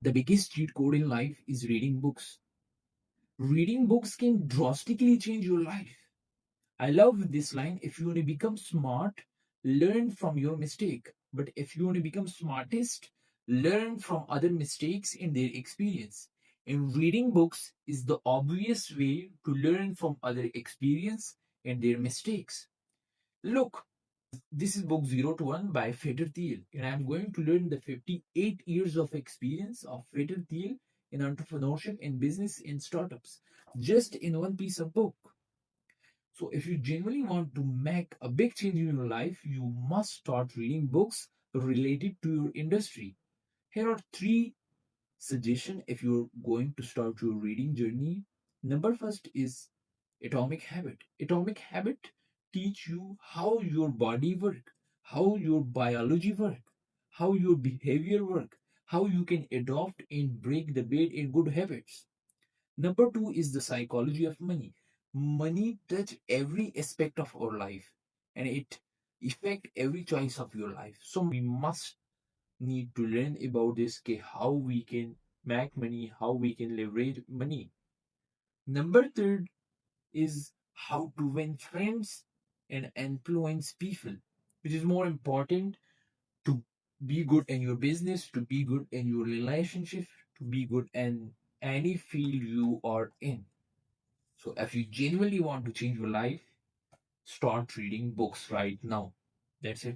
The biggest cheat code in life is reading books. Reading books can drastically change your life. I love this line: if you want to become smart, learn from your mistake. But if you want to become smartest, learn from other mistakes and their experience. And reading books is the obvious way to learn from other experience and their mistakes. Look, this is book 0 to 1 by Peter Thiel, and I'm going to learn the 58 years of experience of Peter Thiel in entrepreneurship and business in startups just in one piece of book. So, if you genuinely want to make a big change in your life, you must start reading books related to your industry. Here are three suggestions if you're going to start your reading journey. Number first is Atomic Habit. Atomic Habit teach you how your body work, how your biology work, how your behavior work, how you can adopt and break the bad and good habits. Number two is the psychology of money. Money touch every aspect of our life and it affect every choice of your life. So we must need to learn about this, how we can make money, how we can leverage money. Number third is how to win friends and influence people, which is more important to be good in your business, to be good in your relationship, to be good in any field you are in. So if you genuinely want to change your life, start reading books right now. That's it.